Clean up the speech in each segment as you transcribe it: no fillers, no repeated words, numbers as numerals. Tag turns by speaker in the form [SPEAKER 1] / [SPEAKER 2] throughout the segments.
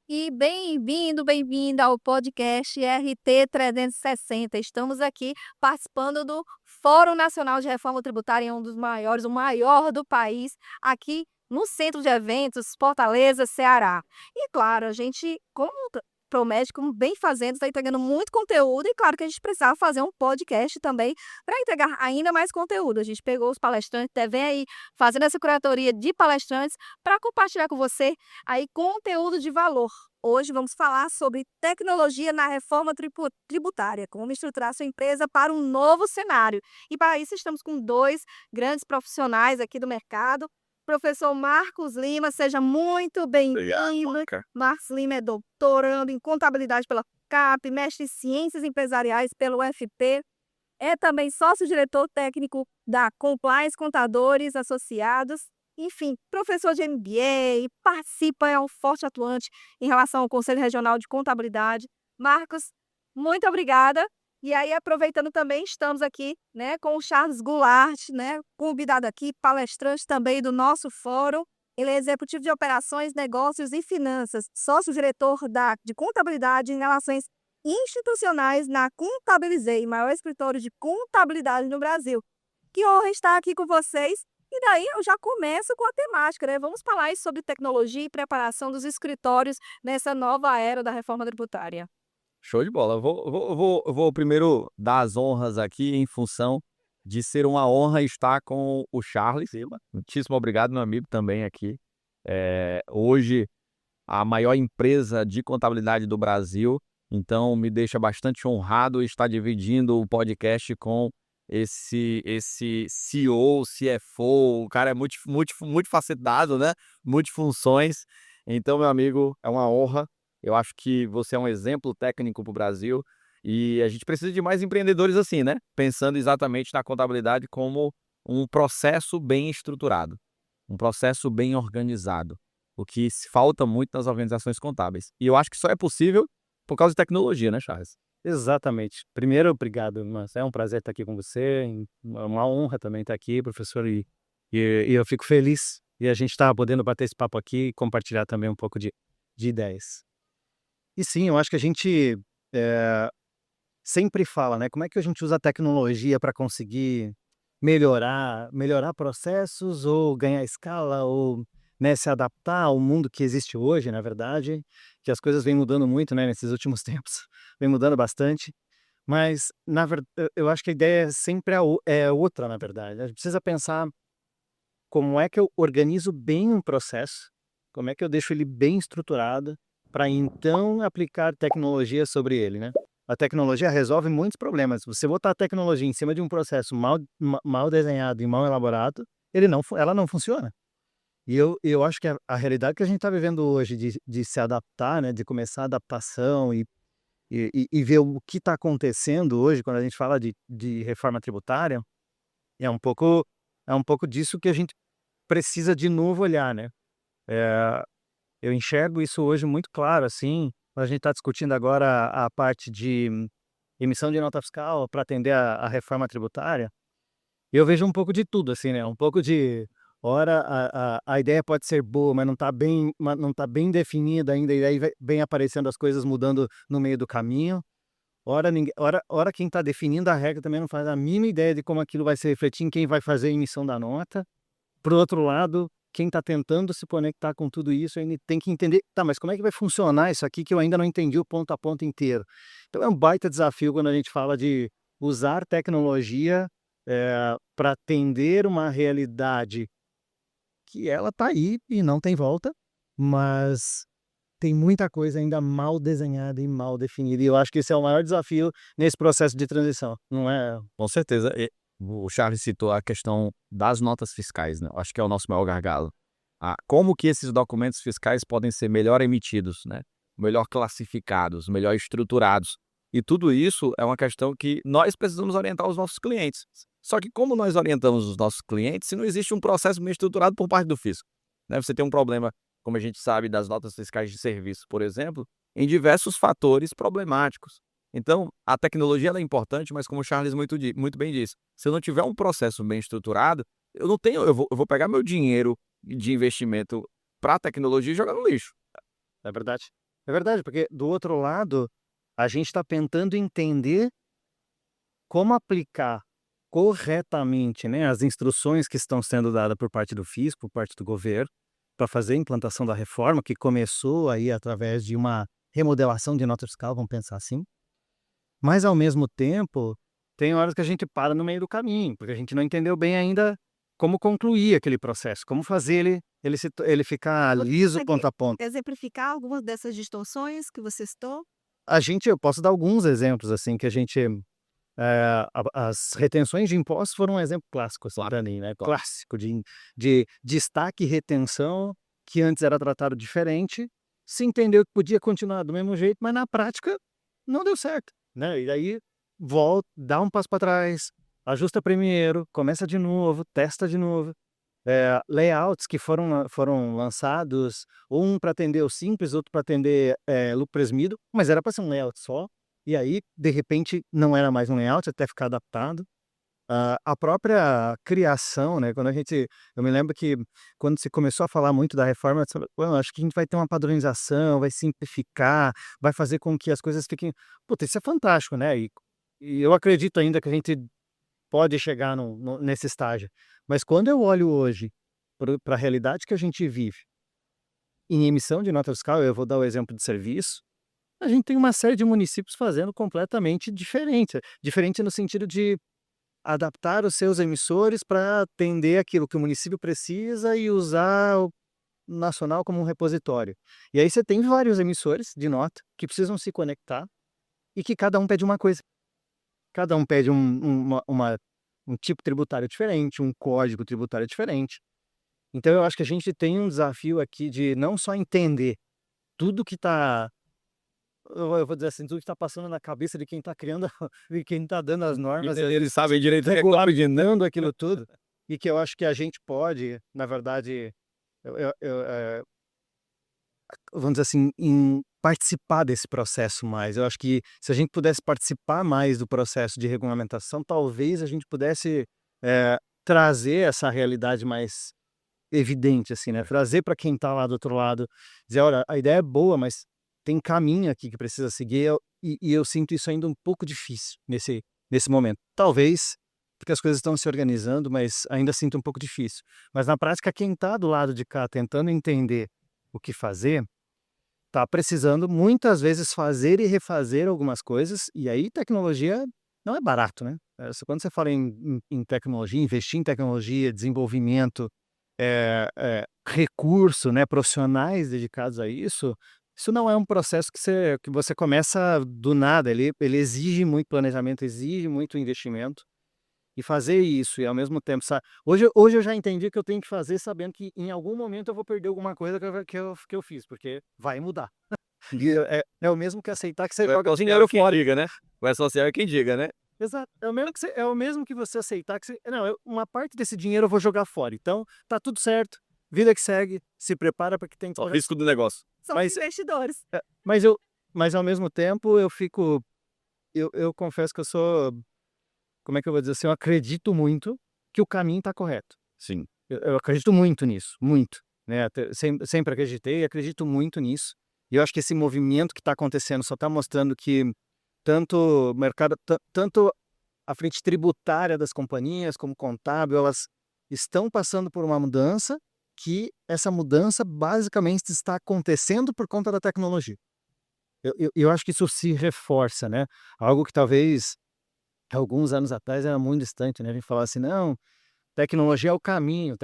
[SPEAKER 1] E bem-vindo, bem-vinda ao podcast RT 360. Estamos aqui participando do Fórum Nacional de Reforma Tributária, um dos maiores, o maior do país, aqui no Centro de Eventos, Fortaleza, Ceará. E claro, a gente, como promete, como bem fazendo, está entregando muito conteúdo, e claro que a gente precisava fazer um podcast também para entregar ainda mais conteúdo. A gente pegou os palestrantes, vem aí fazendo essa curatoria de palestrantes para compartilhar com você aí conteúdo de valor. Hoje vamos falar sobre tecnologia na reforma tributária, como estruturar sua empresa para um novo cenário. E para isso estamos com dois grandes profissionais aqui do mercado. Professor Marcos Lima, seja muito
[SPEAKER 2] Obrigado,
[SPEAKER 1] bem-vindo.
[SPEAKER 2] Moca.
[SPEAKER 1] Marcos Lima é doutorando em contabilidade pela CAP, mestre em ciências empresariais pelo UFP, é também sócio-diretor técnico da Compliance Contadores Associados, enfim, professor de MBA, participa, é um forte atuante em relação ao Conselho Regional de Contabilidade. Marcos, muito obrigada. E aí, aproveitando também, estamos aqui, né, com o Charles Goulart, né, convidado aqui, palestrante também do nosso fórum. Ele é executivo de operações, negócios e finanças, sócio-diretor de contabilidade em relações institucionais na Contabilizei, maior escritório de contabilidade no Brasil. Que honra estar aqui com vocês. E daí eu já começo com a temática, né? Vamos falar aí sobre tecnologia e preparação dos escritórios nessa nova era da reforma tributária.
[SPEAKER 2] Show de bola. Eu vou primeiro dar as honras aqui em função de ser uma honra estar com o Charles Lima. Muitíssimo obrigado, meu amigo, também aqui. Hoje, a maior empresa de contabilidade do Brasil, então me deixa bastante honrado estar dividindo o podcast com esse CEO, CFO, o cara é multifacetado, né? Multifunções. Então, meu amigo, é uma honra. Eu acho que você é um exemplo técnico para o Brasil e a gente precisa de mais empreendedores assim, né? Pensando exatamente na contabilidade como um processo bem estruturado, um processo bem organizado, o que falta muito nas organizações contábeis. E eu acho que só é possível por causa de tecnologia, né, Charles?
[SPEAKER 3] Exatamente. Primeiro, obrigado, mas é um prazer estar aqui com você, é uma honra também estar aqui, professor, e eu fico feliz e a gente está podendo bater esse papo aqui e compartilhar também um pouco de ideias. E sim, eu acho que a gente sempre fala, né, como é que a gente usa a tecnologia para conseguir melhorar processos ou ganhar escala ou, né, se adaptar ao mundo que existe hoje, na verdade, que as coisas vêm mudando muito, né, nesses últimos tempos, vem mudando bastante. Mas, eu acho que a ideia sempre é outra, na verdade. A gente precisa pensar como é que eu organizo bem um processo, como é que eu deixo ele bem estruturado, para então aplicar tecnologia sobre ele, né. A tecnologia resolve muitos problemas. Se você botar a tecnologia em cima de um processo mal desenhado e mal elaborado, ela não funciona. E eu acho que a realidade que a gente está vivendo hoje de se adaptar, né, de começar a adaptação e ver o que está acontecendo hoje quando a gente fala de reforma tributária, é um pouco é um pouco disso que a gente precisa de novo olhar, né. Eh, eu enxergo isso hoje muito claro, assim, quando a gente está discutindo agora a parte de emissão de nota fiscal para atender a reforma tributária, eu vejo um pouco de tudo, assim, né, um pouco de ora a ideia pode ser boa, mas não tá bem definida ainda, e aí vem aparecendo as coisas mudando no meio do caminho. Ora quem está definindo a regra também não faz a mínima ideia de como aquilo vai se refletir em quem vai fazer a emissão da nota. Por outro lado, quem está tentando se conectar com tudo isso ainda tem que entender: "Tá, mas como é que vai funcionar isso aqui que eu ainda não entendi o ponto a ponto inteiro?". Então é um baita desafio quando a gente fala de usar tecnologia, pra atender uma realidade que ela está aí e não tem volta, mas tem muita coisa ainda mal desenhada e mal definida, e eu acho que esse é o maior desafio nesse processo de transição, não é?
[SPEAKER 2] Com certeza. O Charles citou a questão das notas fiscais, né? Eu acho que é o nosso maior gargalo. Como que esses documentos fiscais podem ser melhor emitidos, né? Melhor classificados, melhor estruturados. E tudo isso é uma questão que nós precisamos orientar os nossos clientes. Só que como nós orientamos os nossos clientes se não existe um processo bem estruturado por parte do fisco? Né? Você tem um problema, como a gente sabe, das notas fiscais de serviço, por exemplo, em diversos fatores problemáticos. Então, a tecnologia ela é importante, mas como o Charles muito bem disse, se eu não tiver um processo bem estruturado, eu não tenho, eu vou pegar meu dinheiro de investimento para a tecnologia e jogar no lixo.
[SPEAKER 3] É verdade. É verdade, porque do outro lado, a gente está tentando entender como aplicar corretamente, né, as instruções que estão sendo dadas por parte do fisco, por parte do governo, para fazer a implantação da reforma, que começou aí através de uma remodelação de nota fiscal, vamos pensar assim. Mas, ao mesmo tempo, tem horas que a gente para no meio do caminho, porque a gente não entendeu bem ainda como concluir aquele processo, como fazer ele ficar
[SPEAKER 1] Você
[SPEAKER 3] liso
[SPEAKER 1] consegue
[SPEAKER 3] ponta a ponta.
[SPEAKER 1] exemplificar algumas dessas distorções que você citou?
[SPEAKER 3] Eu posso dar alguns exemplos, assim, que a gente, as retenções de impostos foram um exemplo clássico, assim,
[SPEAKER 2] Claro,
[SPEAKER 3] para mim, né,
[SPEAKER 2] claro.
[SPEAKER 3] clássico de destaque e retenção, que antes era tratado diferente, se entendeu que podia continuar do mesmo jeito, mas na prática não deu certo, né, e aí volta, dá um passo para trás, ajusta primeiro, começa de novo, testa de novo. Layouts que foram lançados, um para atender o simples, outro para atender, lucro presumido, mas era para ser um layout só, e aí, de repente, não era mais um layout, até ficar adaptado. A própria criação, né, eu me lembro que quando se começou a falar muito da reforma, você falou: "Pô, acho que a gente vai ter uma padronização, vai simplificar, vai fazer com que as coisas fiquem". Puta, isso é fantástico, né, e eu acredito ainda que a gente pode chegar nesse estágio. Mas quando eu olho hoje para a realidade que a gente vive, em emissão de nota fiscal, eu vou dar o exemplo de serviço, a gente tem uma série de municípios fazendo completamente diferente. Diferente no sentido de adaptar os seus emissores para atender aquilo que o município precisa e usar o nacional como um repositório. E aí você tem vários emissores de nota que precisam se conectar e que cada um pede uma coisa. Cada um pede um tipo tributário diferente, um código tributário diferente. Então eu acho que a gente tem um desafio aqui de não só entender tudo que está, eu vou dizer assim, tudo que está passando na cabeça de quem está criando, de quem está dando as normas,
[SPEAKER 2] Eles sabem direito o que é que tá pedindo, né?
[SPEAKER 3] regulamentando aquilo tudo, e que eu acho que a gente pode, na verdade, vamos dizer assim, em participar desse processo mais. Eu acho que se a gente pudesse participar mais do processo de regulamentação, talvez a gente pudesse, trazer essa realidade mais evidente, assim, né, trazer para quem está lá do outro lado, dizer: "Olha, a ideia é boa, mas tem caminho aqui que precisa seguir", e eu sinto isso ainda um pouco difícil nesse momento. Talvez porque as coisas estão se organizando, mas ainda sinto um pouco difícil. Mas na prática, quem está do lado de cá tentando entender o que fazer, tá precisando muitas vezes fazer e refazer algumas coisas, e aí tecnologia não é barato, né. Quando você fala em tecnologia, investir em tecnologia, desenvolvimento, recurso, né, profissionais dedicados a isso, isso não é um processo que você começa do nada, ele exige muito planejamento, exige muito investimento. E fazer isso e ao mesmo tempo hoje eu já entendi que eu tenho que fazer sabendo que em algum momento eu vou perder alguma coisa que eu fiz, porque vai mudar. E é o mesmo que aceitar que você joga
[SPEAKER 2] O
[SPEAKER 3] dinheiro
[SPEAKER 2] dinheiro quem diga, né? O social é quem diga, né?
[SPEAKER 3] exato, é o mesmo que você aceitar que você não, uma parte desse dinheiro eu vou jogar fora, então tá tudo certo, vida que segue, se prepara para que tem que
[SPEAKER 2] Só o risco do negócio.
[SPEAKER 1] São
[SPEAKER 3] Mas
[SPEAKER 1] investidores.
[SPEAKER 3] mas ao mesmo tempo eu confesso que eu sou, como é que eu vou dizer assim, eu acredito muito que o caminho está correto.
[SPEAKER 2] Sim.
[SPEAKER 3] Eu acredito muito nisso, muito, né, até sempre acreditei e acredito muito nisso. E eu acho que esse movimento que está acontecendo só está mostrando que tanto o mercado tanto a frente tributária das companhias, como contábil, elas estão passando por uma mudança, que essa mudança basicamente está acontecendo por conta da tecnologia. Eu acho que isso se reforça, né, algo que talvez alguns anos atrás era muito distante, né, a gente falava assim: "Não, tecnologia é o caminho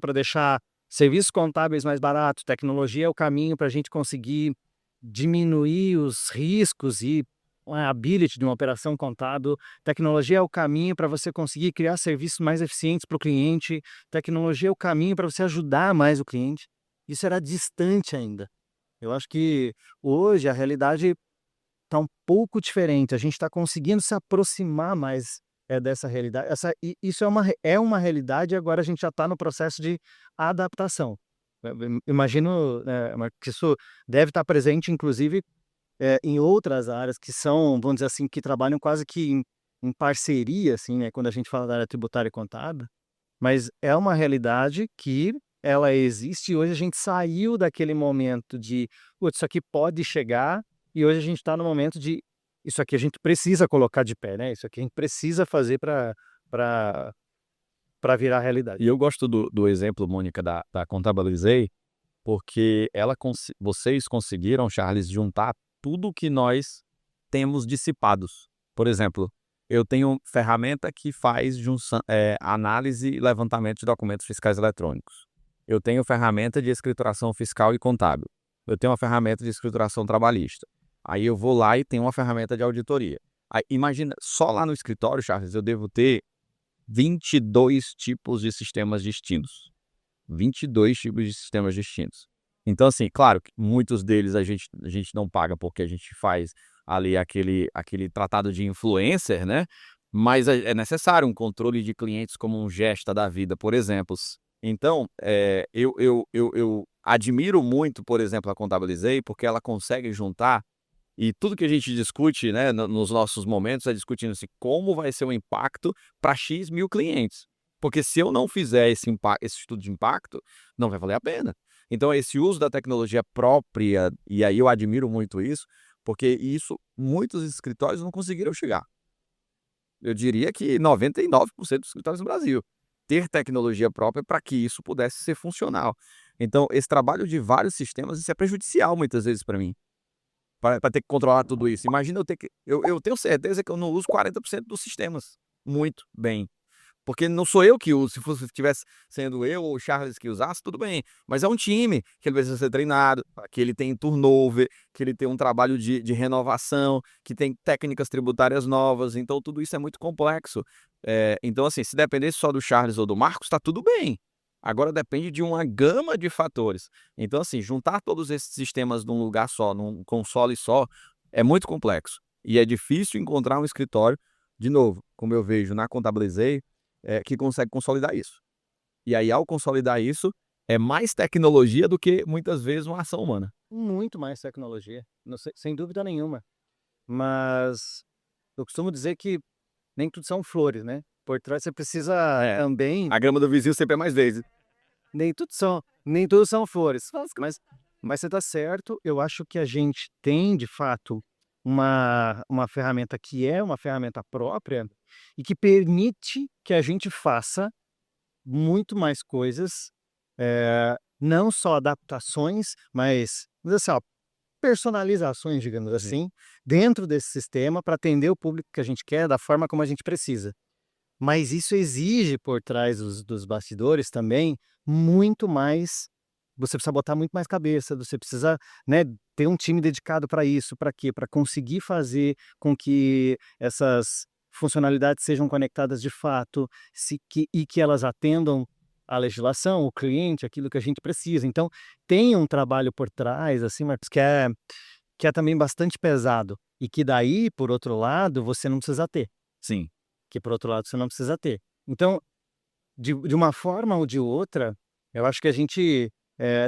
[SPEAKER 3] para deixar serviços contábeis mais baratos, tecnologia é o caminho para a gente conseguir diminuir os riscos e a ability de uma operação contábil, tecnologia é o caminho para você conseguir criar serviços mais eficientes para o cliente, tecnologia é o caminho para você ajudar mais o cliente". Isso era distante ainda. Eu acho que hoje a realidade tá um pouco diferente, a gente está conseguindo se aproximar mais, dessa realidade. Isso é uma realidade e agora a gente já está no processo de adaptação. Imagino, que isso deve estar presente inclusive, em outras áreas que são, vamos dizer assim, que trabalham quase que em parceria, assim, né, quando a gente fala da área tributária e contábil, mas é uma realidade que ela existe e hoje a gente saiu daquele momento de, "Putz, isso aqui pode chegar", e hoje a gente está no momento de, isso aqui a gente precisa colocar de pé, né? Isso aqui a gente precisa fazer para virar realidade.
[SPEAKER 2] E eu gosto do exemplo, Mônica, da Contabilizei, porque vocês conseguiram, Charles, juntar tudo que nós temos dissipados. Por exemplo, eu tenho ferramenta que faz análise e levantamento de documentos fiscais eletrônicos. Eu tenho ferramenta de escrituração fiscal e contábil. Eu tenho uma ferramenta de escrituração trabalhista. Aí eu vou lá e tenho uma ferramenta de auditoria. Aí, imagina, só lá no escritório, Charles, eu devo ter 22 tipos de sistemas distintos. 22 tipos de sistemas distintos. Então, assim, claro que muitos deles a gente não paga porque a gente faz ali aquele tratado de influencer, né? Mas é necessário um controle de clientes como um Gesta da vida, por exemplo. Então, eu admiro muito, por exemplo, a Contabilizei, porque ela consegue juntar, e tudo que a gente discute, né, nos nossos momentos, é discutindo assim, como vai ser o impacto para X mil clientes. Porque se eu não fizer esse estudo de impacto, não vai valer a pena. Então, esse uso da tecnologia própria, e aí eu admiro muito isso, porque isso muitos escritórios não conseguiram chegar. Eu diria que 99% dos escritórios no Brasil ter tecnologia própria para que isso pudesse ser funcional. Então, esse trabalho de vários sistemas, isso é prejudicial muitas vezes para mim, para ter que controlar tudo isso. Imagina eu ter que. Eu tenho certeza que eu não uso 40% dos sistemas muito bem. Porque não sou eu que uso. Se tivesse sendo eu ou o Charles que usasse, tudo bem. Mas é um time que ele precisa ser treinado, que ele tem turnover, que ele tem um trabalho de renovação, que tem técnicas tributárias novas. Então, tudo isso é muito complexo. Então, assim, se dependesse só do Charles ou do Marcos, está tudo bem. Agora depende de uma gama de fatores. Então, assim, juntar todos esses sistemas num lugar só, num console só, é muito complexo. E é difícil encontrar um escritório, de novo, como eu vejo na Contabilizei, que consegue consolidar isso. E aí, ao consolidar isso, é mais tecnologia do que, muitas vezes, uma ação humana.
[SPEAKER 3] Muito mais tecnologia, sem dúvida nenhuma. Mas eu costumo dizer que nem tudo são flores, né? Por trás você precisa também.
[SPEAKER 2] A grama do vizinho sempre é mais verde.
[SPEAKER 3] Nem tudo são flores. Mas você está certo. Eu acho que a gente tem, de fato, uma ferramenta que é uma ferramenta própria e que permite que a gente faça muito mais coisas, não só adaptações, mas assim, ó, personalizações, digamos assim, dentro desse sistema para atender o público que a gente quer da forma como a gente precisa. Mas isso exige por trás dos bastidores também muito mais. Você precisa botar muito mais cabeça, você precisa, né, ter um time dedicado para isso. Para quê? Para conseguir fazer com que essas funcionalidades sejam conectadas de fato, e que elas atendam a legislação, o cliente, aquilo que a gente precisa. Então, tem um trabalho por trás, assim, Marcos, que é também bastante pesado e que daí, por outro lado, você não precisa ter.
[SPEAKER 2] Sim.
[SPEAKER 3] Que por outro lado você não precisa ter. Então, de uma forma ou de outra, eu acho que a gente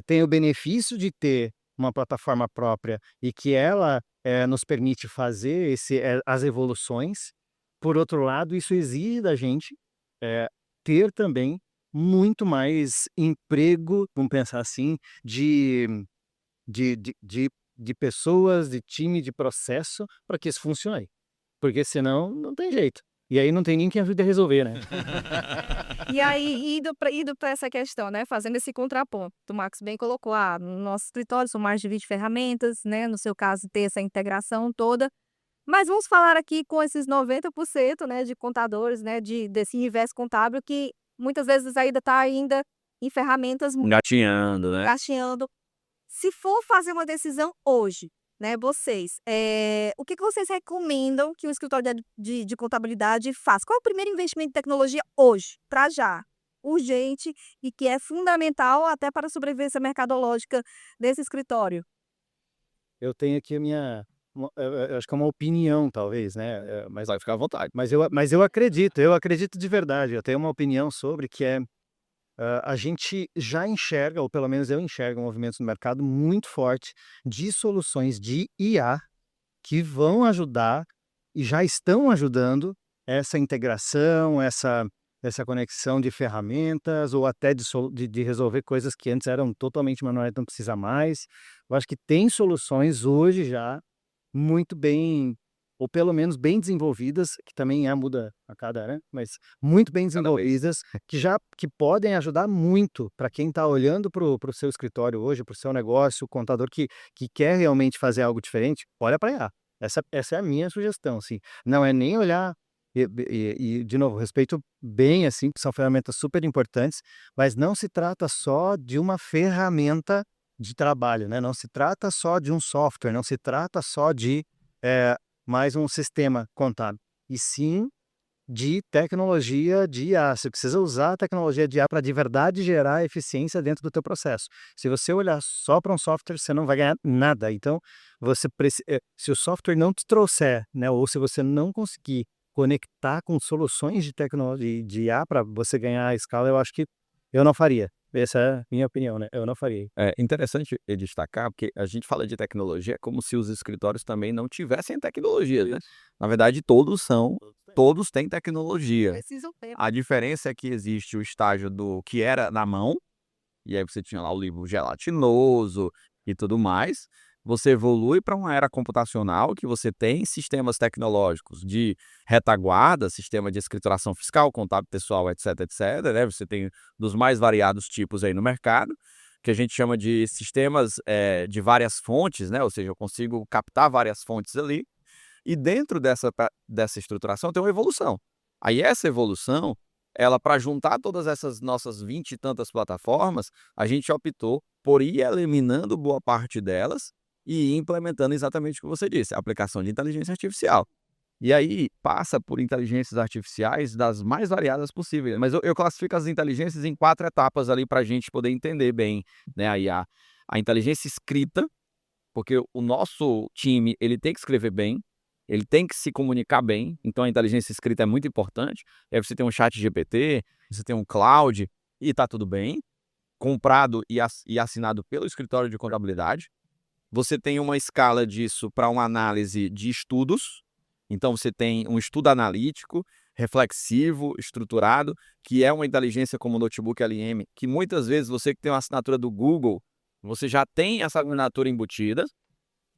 [SPEAKER 3] tem o benefício de ter uma plataforma própria e que ela nos permite fazer as evoluções. Por outro lado, isso exige da gente ter também muito mais emprego, vamos pensar assim, de pessoas, de time, de processo, para que isso funcione. Porque senão não tem jeito. E aí não tem nem quem ajude a resolver, né?
[SPEAKER 1] E aí, indo para essa questão, né, fazendo esse contraponto, o Marcos bem colocou, no nosso escritório são mais de 20 ferramentas, né, no seu caso ter essa integração toda, mas vamos falar aqui com esses 90%, né, de contadores, né, desse universo contábil que muitas vezes ainda está em ferramentas
[SPEAKER 2] Engatinhando, né?
[SPEAKER 1] engatinhando. Se for fazer uma decisão hoje, né, vocês, o que vocês recomendam que o escritório de contabilidade faça? Qual é o primeiro investimento em tecnologia hoje, para já, urgente e que é fundamental até para a sobrevivência mercadológica desse escritório?
[SPEAKER 3] Eu tenho aqui eu acho que é uma opinião talvez, né, mas
[SPEAKER 2] Vai ficar à vontade.
[SPEAKER 3] eu acredito de verdade, eu tenho uma opinião sobre que a gente já enxerga, ou pelo menos eu enxergo movimentos no mercado muito forte de soluções de IA que vão ajudar e já estão ajudando essa integração, essa conexão de ferramentas ou até de resolver coisas que antes eram totalmente manuais, não precisa mais. Eu acho que tem soluções hoje já muito bem, ou pelo menos bem desenvolvidas, que também muda a cada, né? Mas muito bem
[SPEAKER 2] Cada vez.
[SPEAKER 3] desenvolvidas, que podem ajudar muito para quem está olhando para o seu escritório hoje, para o seu negócio, o contador que quer realmente fazer algo diferente, olha para IA. Essa é a minha sugestão, assim. Não é nem olhar de novo, respeito bem, assim, que são ferramentas super importantes, mas não se trata só de uma ferramenta de trabalho, né? Não se trata só de um software, não se trata só de eh, mais um sistema contábil, e sim de tecnologia de IA. Você precisa usar a tecnologia de IA para de verdade gerar eficiência dentro do teu processo. Se você olhar só para um software, você não vai ganhar nada. Então, se o software não te trouxer, né, ou se você não conseguir conectar com soluções de tecnologia de IA para você ganhar a escala, eu acho que eu não faria. Essa é a minha opinião, né? Eu não faria.
[SPEAKER 2] É interessante destacar, porque a gente fala de tecnologia como se os escritórios também não tivessem tecnologia, né? Na verdade, todos têm tecnologia.
[SPEAKER 1] Precisam ter.
[SPEAKER 2] A diferença é que existe o estágio do que era na mão, e aí você tinha lá o livro gelatinoso e tudo mais. Você evolui para uma era computacional que você tem sistemas tecnológicos de retaguarda, sistema de escrituração fiscal, contábil pessoal, etc, etc, né? Você tem dos mais variados tipos aí no mercado, que a gente chama de sistemas de várias fontes, né? Ou seja, eu consigo captar várias fontes ali, e dentro dessa estruturação tem uma evolução. Aí essa evolução, ela para juntar todas essas nossas 20 e tantas plataformas, a gente optou por ir eliminando boa parte delas e ir implementando exatamente o que você disse, a aplicação de inteligência artificial. E aí passa por inteligências artificiais das mais variadas possíveis. Mas eu classifico as inteligências em 4 etapas ali para a gente poder entender bem, né? Aí a inteligência escrita, porque o nosso time ele tem que escrever bem, ele tem que se comunicar bem, então a inteligência escrita é muito importante. Aí você tem um chat GPT, você tem um cloud, e está tudo bem, comprado e assinado pelo escritório de contabilidade. Você tem uma escala disso para uma análise de estudos, então você tem um estudo analítico, reflexivo, estruturado, que é uma inteligência como o notebook LM, que muitas vezes você que tem uma assinatura do Google, você já tem essa assinatura embutida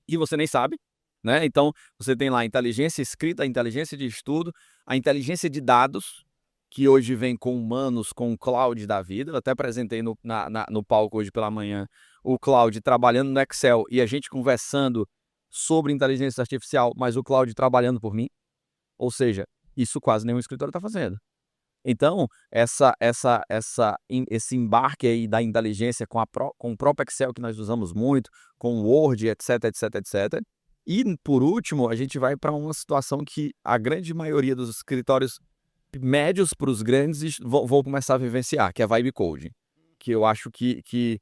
[SPEAKER 2] e você nem sabe, né? Então, você tem lá a inteligência escrita, a inteligência de estudo, a inteligência de dados, que hoje vem com humanos, com o cloud da vida. Eu até apresentei no palco hoje pela manhã o cloud trabalhando no Excel e a gente conversando sobre inteligência artificial, mas o cloud trabalhando por mim. Ou seja, isso quase nenhum escritório está fazendo. Então, esse embarque aí da inteligência com o próprio Excel que nós usamos muito, com o Word, etc, etc, etc. E, por último, a gente vai para uma situação que a grande maioria dos escritórios médios para os grandes vão começar a vivenciar, que é a Vibe Coding. Que eu acho que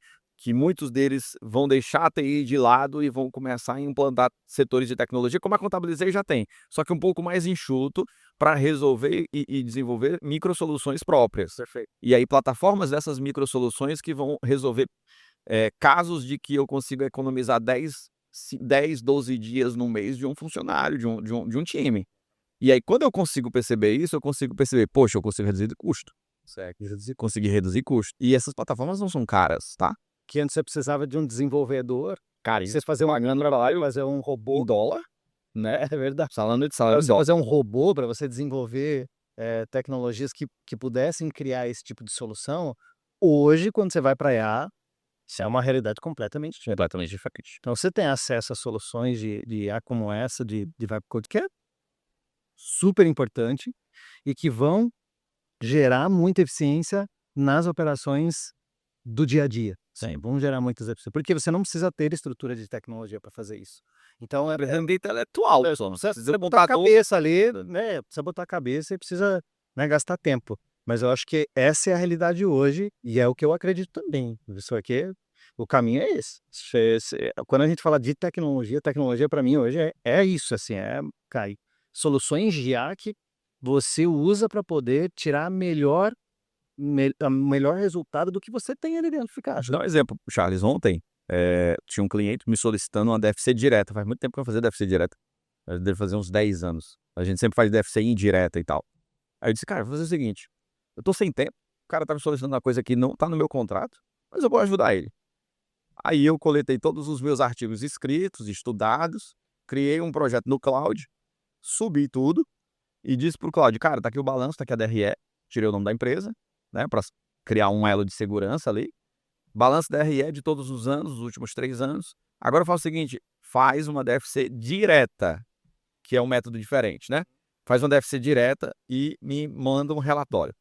[SPEAKER 2] muitos deles vão deixar a TI de lado e vão começar a implantar setores de tecnologia, como a Contabilizei já tem, só que um pouco mais enxuto, para resolver e desenvolver microsoluções próprias.
[SPEAKER 3] Perfeito.
[SPEAKER 2] E aí plataformas dessas microsoluções que vão resolver casos de que eu consigo economizar 10, 12 dias no mês de um funcionário, de um time. E aí quando eu consigo perceber isso, eu consigo perceber, poxa, eu consigo reduzir custo.
[SPEAKER 3] Certo.
[SPEAKER 2] Conseguir reduzir custo. E essas plataformas não são caras, tá?
[SPEAKER 3] Que antes você precisava de um desenvolvedor,
[SPEAKER 2] Cara,
[SPEAKER 3] vocês fazer uma grana trabalho, fazer um
[SPEAKER 2] em
[SPEAKER 3] robô.
[SPEAKER 2] dólar, né?
[SPEAKER 3] É verdade.
[SPEAKER 2] Salário de
[SPEAKER 3] Pra você
[SPEAKER 2] dólar.
[SPEAKER 3] fazer um robô, para você desenvolver tecnologias que pudessem criar esse tipo de solução, hoje, quando você vai para IA, isso é uma realidade completamente diferente.
[SPEAKER 2] Completamente diferente.
[SPEAKER 3] Então, você tem acesso a soluções de IA como essa, de Vibe Code, que é super importante e que vão gerar muita eficiência nas operações do dia a dia. Sim, vão gerar muitas eficiências, porque você não precisa ter estrutura de tecnologia para fazer isso. Então,
[SPEAKER 2] Renda intelectual, só.
[SPEAKER 3] Você precisa botar a cabeça ali, né? Precisa botar a cabeça e precisa, né, gastar tempo. Mas eu acho que essa é a realidade hoje e é o que eu acredito também. Isso aqui, o caminho é esse. Quando a gente fala de tecnologia para mim hoje é isso, assim, cara, soluções de IA que você usa para poder tirar melhor resultado do que você tem ali dentro. Ficar.
[SPEAKER 2] Deixa eu dar um exemplo, Charles. Ontem, tinha um cliente me solicitando uma DFC direta. Faz muito tempo que eu vou fazer DFC direta. Deve fazer uns 10 anos. A gente sempre faz DFC indireta e tal. Aí eu disse, cara, vou fazer o seguinte. eu tô sem tempo, o cara tá me solicitando uma coisa que não tá no meu contrato, mas eu vou ajudar ele. Aí eu coletei todos os meus artigos escritos, estudados, criei um projeto no Cloud, subi tudo e disse pro Cloud, cara, tá aqui o balanço, tá aqui a DRE, tirei o nome da empresa, né, para criar um elo de segurança ali. Balanço DRE de todos os anos, os últimos 3 anos. Agora eu faço o seguinte, faz uma DFC direta, que é um método diferente, né? Faz uma DFC direta e me manda um relatório.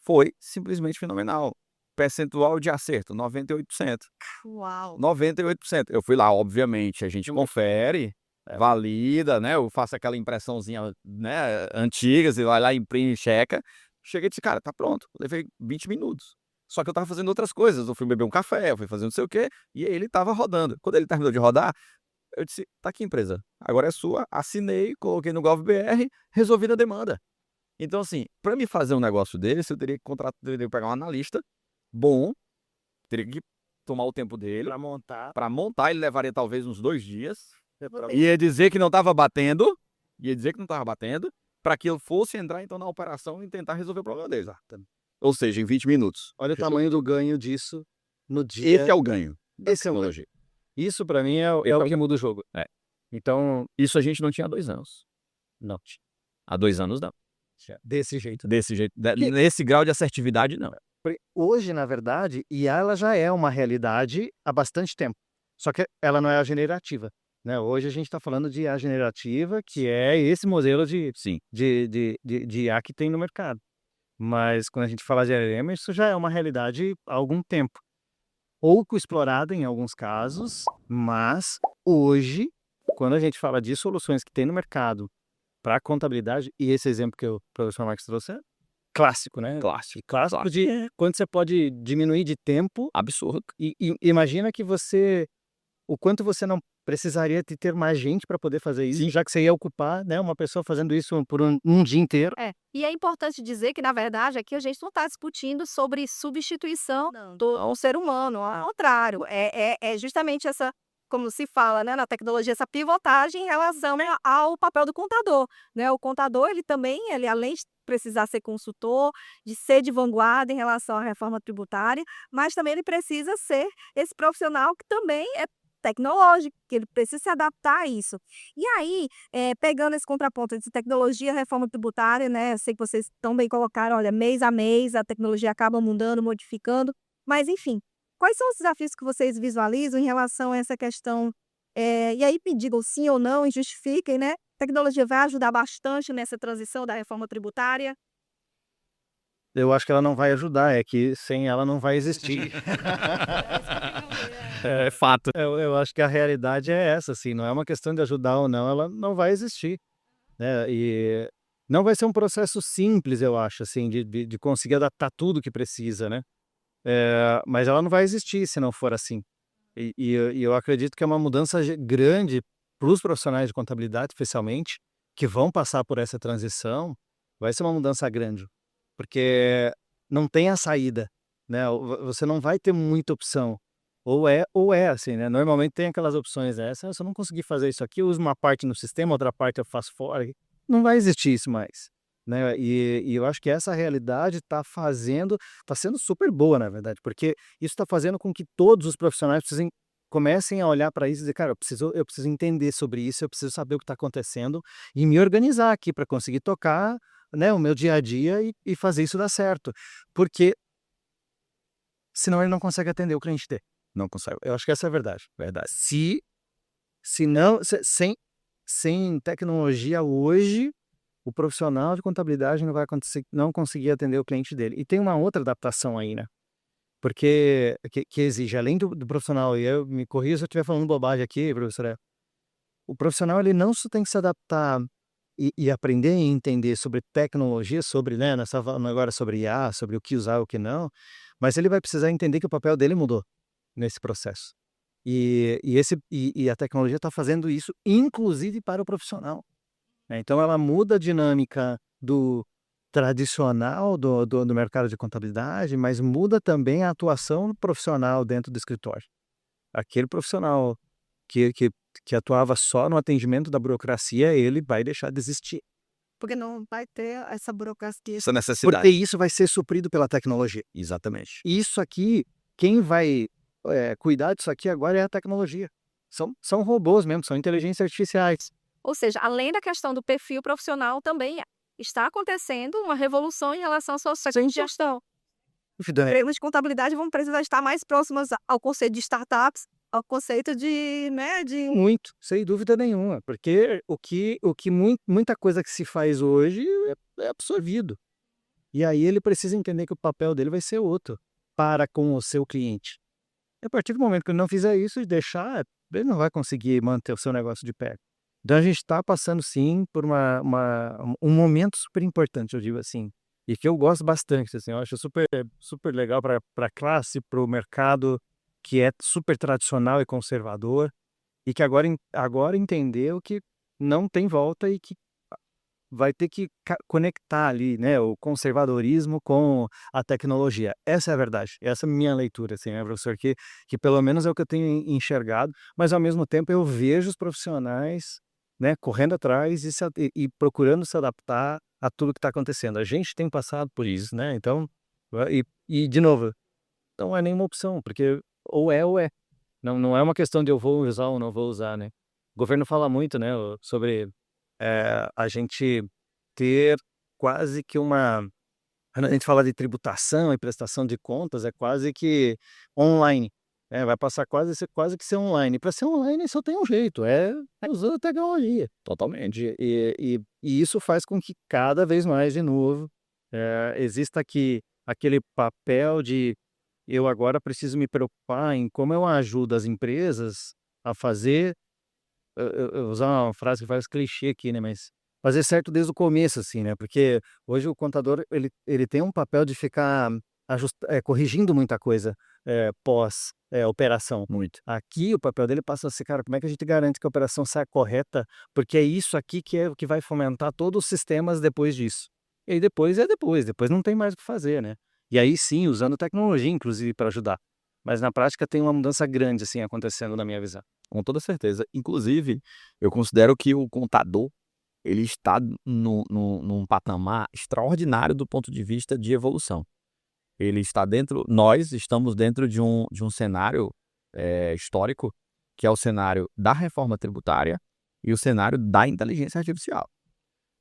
[SPEAKER 2] Foi simplesmente fenomenal. Percentual de acerto, 98%.
[SPEAKER 1] Uau!
[SPEAKER 2] 98%. Eu fui lá, obviamente, a gente confere, valida, né? Eu faço aquela impressãozinha, né, antiga, você vai lá, imprime, checa. Cheguei e disse, cara, tá pronto. Levei 20 minutos. Só que eu tava fazendo outras coisas. Eu fui beber um café, eu fui fazer não sei o quê, e ele tava rodando. Quando ele terminou de rodar, eu disse, tá aqui, empresa. Agora é sua. Assinei, coloquei no GovBR, resolvi a demanda. Então, assim, para me fazer um negócio desse, eu teria que teria que pegar um analista bom, teria que tomar o tempo dele para montar, ele levaria talvez uns 2 dias. Ia dizer que não estava batendo, para que eu fosse entrar então na operação e tentar resolver o problema deles. Ou seja, em 20 minutos.
[SPEAKER 3] Olha o tamanho do ganho disso no dia.
[SPEAKER 2] Esse é o ganho da
[SPEAKER 3] Esse é o ganho.
[SPEAKER 2] tecnologia.
[SPEAKER 3] Isso para mim é o que muda o jogo.
[SPEAKER 2] É.
[SPEAKER 3] Então,
[SPEAKER 2] Isso a gente não tinha há 2 anos.
[SPEAKER 3] não.
[SPEAKER 2] Há 2 anos não.
[SPEAKER 3] Desse jeito.
[SPEAKER 2] Desse jeito, nesse grau de assertividade não.
[SPEAKER 3] Hoje, na verdade, IA ela já é uma realidade há bastante tempo. Só que ela não é a generativa, né? Hoje a gente está falando de IA generativa, que é esse modelo
[SPEAKER 2] Sim.
[SPEAKER 3] de IA que tem no mercado. Mas quando a gente fala de LLM, isso já é uma realidade há algum tempo. Pouco explorada em alguns casos, mas hoje, quando a gente fala de soluções que tem no mercado para contabilidade, e esse exemplo que o professor Marcos trouxe é clássico, né? Clássico de quanto você pode diminuir de tempo.
[SPEAKER 2] Absurdo.
[SPEAKER 3] E imagina que o quanto você não precisaria de ter mais gente para poder fazer isso,
[SPEAKER 2] Sim.
[SPEAKER 3] já que você ia ocupar, né, uma pessoa fazendo isso por um dia inteiro.
[SPEAKER 1] E é importante dizer que, na verdade, aqui a gente não está discutindo sobre substituição do ser humano, ao contrário, é justamente essa, como se fala, né, na tecnologia, essa pivotagem em relação ao papel do contador, né? O contador, ele também, ele além de precisar ser consultor, de ser de vanguarda em relação à reforma tributária, mas também ele precisa ser esse profissional que também é tecnológico, que ele precisa se adaptar a isso. E aí, pegando esse contraponto de tecnologia, reforma tributária, né, eu sei que vocês também colocaram, olha, mês a mês, a tecnologia acaba mudando, modificando, mas enfim, quais são os desafios que vocês visualizam em relação a essa questão? E aí me digam sim ou não e justifiquem, né? A tecnologia vai ajudar bastante nessa transição da reforma tributária?
[SPEAKER 3] Eu acho que ela não vai ajudar, é que sem ela não vai existir.
[SPEAKER 2] É fato.
[SPEAKER 3] Eu acho que a realidade é essa, assim, não é uma questão de ajudar ou não, ela não vai existir, né? E não vai ser um processo simples, eu acho, assim, de conseguir adaptar tudo que precisa, né? Mas ela não vai existir se não for assim. Eu acredito que é uma mudança grande para os profissionais de contabilidade, especialmente, que vão passar por essa transição, vai ser uma mudança grande, porque não tem a saída, né? Você não vai ter muita opção. Ou é, assim, né? Normalmente tem aquelas opções se eu não conseguir fazer isso aqui, eu uso uma parte no sistema, outra parte eu faço fora. Não vai existir isso mais, né? E eu acho que essa realidade está sendo super boa, na verdade, porque isso está fazendo com que todos os profissionais comecem a olhar para isso e dizer, cara, eu preciso entender sobre isso, eu preciso saber o que está acontecendo e me organizar aqui para conseguir tocar, né, o meu dia a dia e fazer isso dar certo. Porque senão ele não consegue atender o cliente dele. Não consegue. Eu acho que essa é a verdade. Se não, sem tecnologia hoje, o profissional de contabilidade não conseguir atender o cliente dele. E tem uma outra adaptação aí, né? Porque que exige, além do profissional, e eu me corrija se eu estiver falando bobagem aqui, professora, o profissional ele não só tem que se adaptar e aprender e entender sobre tecnologia, sobre, né, nós estamos falando agora sobre IA, sobre o que usar e o que não, mas ele vai precisar entender que o papel dele mudou nesse processo. E a tecnologia está fazendo isso, inclusive para o profissional, né? Então ela muda a dinâmica do tradicional do mercado de contabilidade, mas muda também a atuação profissional dentro do escritório. Aquele profissional que atuava só no atendimento da burocracia, ele vai deixar de existir,
[SPEAKER 1] Porque não vai ter essa burocracia.
[SPEAKER 2] Essa
[SPEAKER 3] Porque
[SPEAKER 2] necessidade.
[SPEAKER 3] isso vai ser suprido pela tecnologia.
[SPEAKER 2] Exatamente.
[SPEAKER 3] E isso aqui, quem vai cuidar disso aqui agora é a tecnologia. São robôs mesmo, são inteligências artificiais.
[SPEAKER 1] Ou seja, além da questão do perfil profissional, também está acontecendo uma revolução em relação às suas de gestão. Empresas de contabilidade vão precisar estar mais próximas ao conceito de startups, ao conceito de, né, de
[SPEAKER 3] Muito, sem dúvida nenhuma, porque muita coisa que se faz hoje é absorvido. E aí ele precisa entender que o papel dele vai ser outro para com o seu cliente. E a partir do momento que ele não fizer isso e deixar, ele não vai conseguir manter o seu negócio de pé. Então a gente está passando sim por um momento super importante, eu digo assim, e que eu gosto bastante, assim, eu acho super legal para a classe, para o mercado que é super tradicional e conservador, e que agora entendeu que não tem volta e que vai ter que conectar ali, né, o conservadorismo com a tecnologia. Essa é a verdade, essa é a minha leitura, assim, né, professor, que pelo menos é o que eu tenho enxergado, mas ao mesmo tempo eu vejo os profissionais, né, correndo atrás e procurando se adaptar a tudo que está acontecendo. A gente tem passado por isso, né, então, de novo, não é nenhuma opção, porque ou é. Não é uma questão de eu vou usar ou não vou usar, né. O governo fala muito, né, sobre a gente ter quase que quando a gente fala de tributação e prestação de contas, é quase que online, né, vai passar quase que ser online. Para ser online só tem um jeito, é usando a tecnologia.
[SPEAKER 2] Totalmente.
[SPEAKER 3] E isso faz com que cada vez mais, de novo, exista aqui aquele papel de eu agora preciso me preocupar em como eu ajudo as empresas a fazer eu usar uma frase que faz clichê aqui, né, mas fazer certo desde o começo, assim, né, porque hoje o contador ele tem um papel de ficar corrigindo muita coisa, pós, operação.
[SPEAKER 2] Muito.
[SPEAKER 3] Aqui o papel dele passa a ser: "Cara, como é que a gente garante que a operação saia correta? Porque é isso aqui que é o que vai fomentar todos os sistemas depois disso". E aí depois não tem mais o que fazer, né. E aí sim, usando tecnologia inclusive para ajudar. Mas na prática tem uma mudança grande, assim, acontecendo na minha visão.
[SPEAKER 2] Com toda certeza. Inclusive, eu considero que o contador, ele está num patamar extraordinário do ponto de vista de evolução. Ele está nós estamos dentro de um cenário, histórico, que é o cenário da reforma tributária e o cenário da inteligência artificial.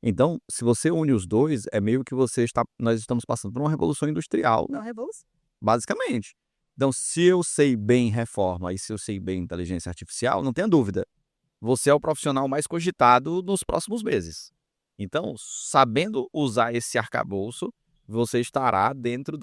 [SPEAKER 2] Então, se você une os 2, é meio que nós estamos passando por uma revolução industrial,
[SPEAKER 1] não revolução.
[SPEAKER 2] basicamente. Então, se eu sei bem reforma e se eu sei bem inteligência artificial, não tenha dúvida, você é o profissional mais cogitado nos próximos meses. Então, sabendo usar esse arcabouço, você estará dentro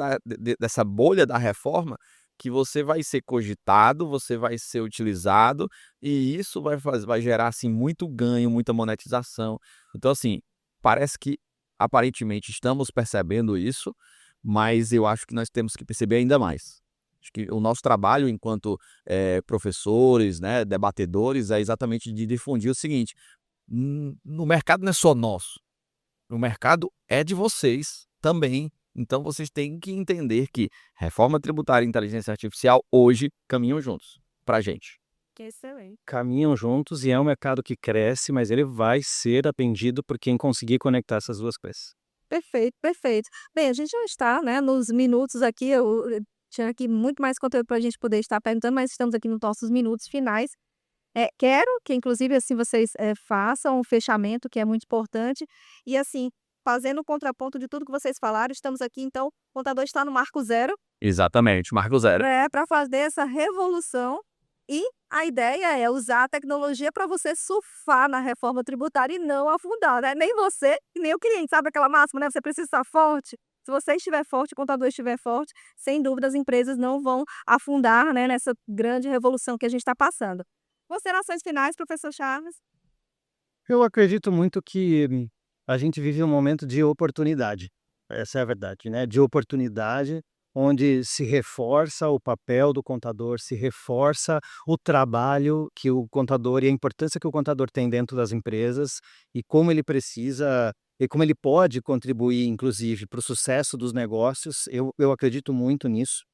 [SPEAKER 2] dessa bolha da reforma que você vai ser cogitado, você vai ser utilizado, e isso vai gerar assim, muito ganho, muita monetização. Então, assim, parece que aparentemente estamos percebendo isso, mas eu acho que nós temos que perceber ainda mais. Acho que o nosso trabalho enquanto professores, né, debatedores, é exatamente de difundir o seguinte: no mercado não é só nosso, o mercado é de vocês também. Então vocês têm que entender que reforma tributária e inteligência artificial hoje caminham juntos pra gente.
[SPEAKER 1] Excelente.
[SPEAKER 3] Caminham juntos e é um mercado que cresce, mas ele vai ser atendido por quem conseguir conectar essas 2 coisas.
[SPEAKER 1] Perfeito, perfeito. Bem, a gente já está, né, nos minutos aqui, eu tinha aqui muito mais conteúdo para a gente poder estar perguntando, mas estamos aqui nos nossos minutos finais. Quero que inclusive, assim, vocês, façam um fechamento que é muito importante, e assim, fazendo o contraponto de tudo que vocês falaram, estamos aqui então, o contador está no marco zero,
[SPEAKER 2] Exatamente, marco zero.
[SPEAKER 1] para fazer essa revolução, e a ideia é usar a tecnologia para você surfar na reforma tributária e não afundar, né, nem você e nem o cliente, sabe aquela máxima, né, você precisa estar forte, se você estiver forte, o contador estiver forte, sem dúvida as empresas não vão afundar, né, nessa grande revolução que a gente está passando. Considerações finais, professor Chaves?
[SPEAKER 3] Eu acredito muito que a gente vive um momento de oportunidade, essa é a verdade, né, de oportunidade, onde se reforça o papel do contador, se reforça o trabalho que o contador e a importância que o contador tem dentro das empresas, e como ele precisa e como ele pode contribuir inclusive para o sucesso dos negócios, eu acredito muito nisso.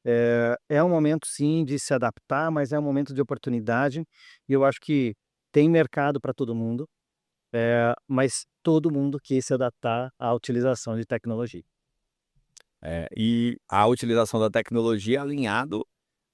[SPEAKER 3] É um momento sim de se adaptar, mas é um momento de oportunidade, e eu acho que tem mercado para todo mundo. mas todo mundo quis se adaptar à utilização de tecnologia.
[SPEAKER 2] E a utilização da tecnologia alinhado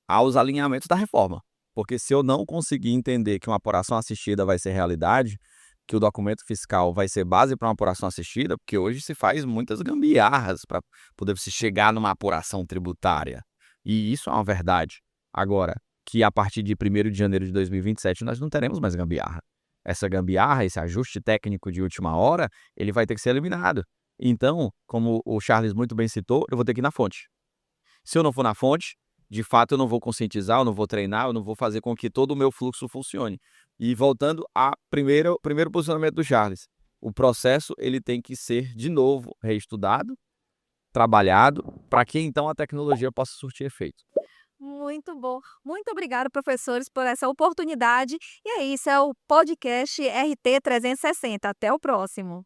[SPEAKER 2] aos alinhamentos da reforma. Porque se eu não conseguir entender que uma apuração assistida vai ser realidade, que o documento fiscal vai ser base para uma apuração assistida, porque hoje se faz muitas gambiarras para poder se chegar numa apuração tributária. E isso é uma verdade. Agora, que a partir de 1º de janeiro de 2027 nós não teremos mais gambiarra. Essa gambiarra, esse ajuste técnico de última hora, ele vai ter que ser eliminado. Então, como o Charles muito bem citou, eu vou ter que ir na fonte. Se eu não for na fonte, de fato eu não vou conscientizar, eu não vou treinar, eu não vou fazer com que todo o meu fluxo funcione. E voltando ao primeiro posicionamento do Charles, o processo ele tem que ser, de novo, reestudado, trabalhado, para que então a tecnologia possa surtir efeito.
[SPEAKER 1] Muito bom. Muito obrigada, professores, por essa oportunidade. E é isso, é o podcast RT 360. Até o próximo.